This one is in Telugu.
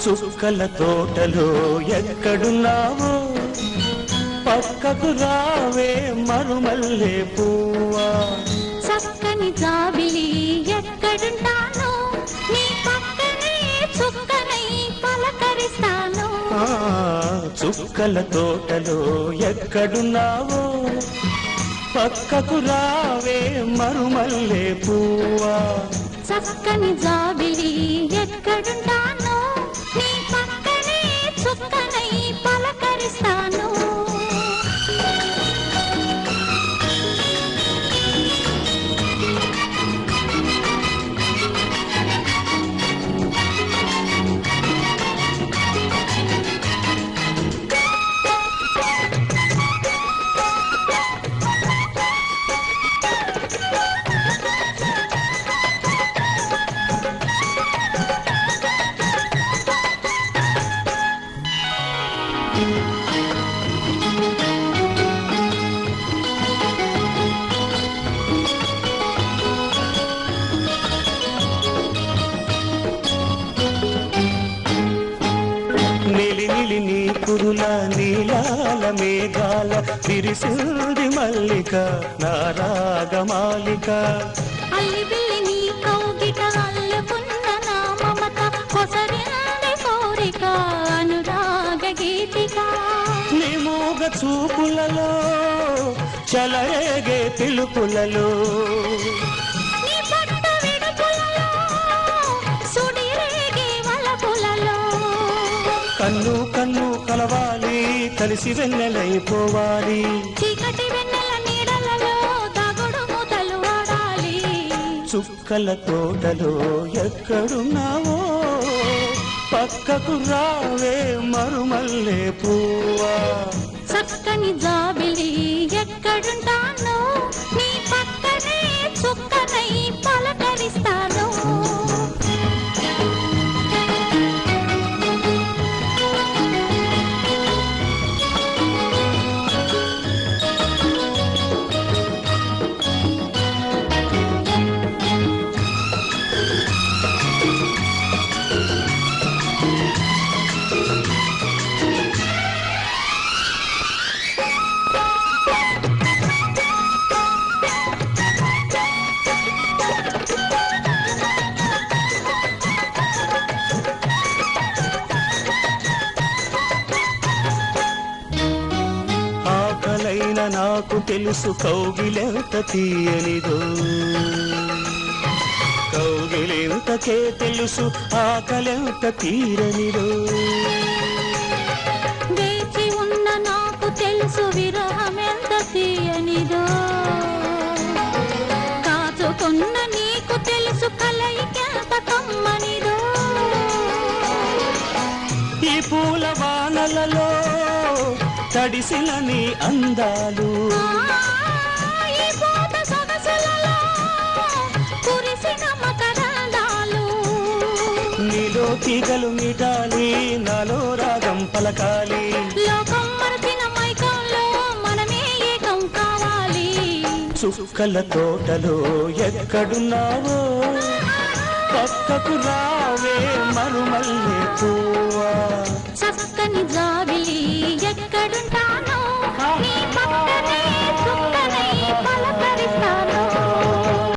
చుక్కల తోటలో ఎక్కడున్నావో పక్కకు రావే మరుమల్లె పువ్వా చక్కని జాబిలి ఎక్కడుంటానో నీ పక్కనే చుక్కనై పలకరిస్తాను చుక్కల తోటలో ఎక్కడున్నావో పక్కకు రావే మరుమల్లె పువ్వా చక్కని జాబిలి ఎక్కడుంటానో నీ పక్కనే చుక్కనై పలకరిస్తాను నిలి నీ కురుల నీలాల మేఘాల విరిసింది మల్లిక నారాగమాలిక అల్లిబిల్లి నీ కౌగిట అల్లుకున్న నా మమత కొసరింది కోరిక అనురాగ గీతిక నీ మూగ చూపులలో చలరేగే పిలుపులలో నీ పట్టు విడుపులలో సుడిరేగే వలపులలో కన్ను కన్ను కలవాలి కలిసి వెన్నెలైపోవాలి చీకటి వెన్నెల నీడలలో దాగుడు మూతలు ఆడాలి చుక్కల తోటలో ఎక్కడున్నావో పక్కకు రావే మరుమల్లె పువ్వా చక్కని జాబిలి ఎక్కడుంటానో నీ పక్కనే చుక్కనై పలకరిస్తాను ఆకలైన నాకు తెలుసు కౌగిలెంత తీయనిదో కౌగిలెంతకే తెలుసు ఆకలెంత తీరనిదో వేచి ఉన్న నాకు తెలుసు విరహమెంత తీయనిదో కాచుకున్న నీకు తెలుసు కలయికెంత కమ్మనిదో ఈ పూల వానలలో తడిసిన నీ అందాలు ఈ పూట సొగసులలో కురిసిన మకరందాలు నీలో తీగలు మీటాలి నాలో రాగం పలకాలి లోకం మరచిన మైకంలో మనమే ఏకం కావాలి చుక్కల తోటలో ఎక్కడున్నావో పక్కకు రావే మరుమల్లె పువ్వా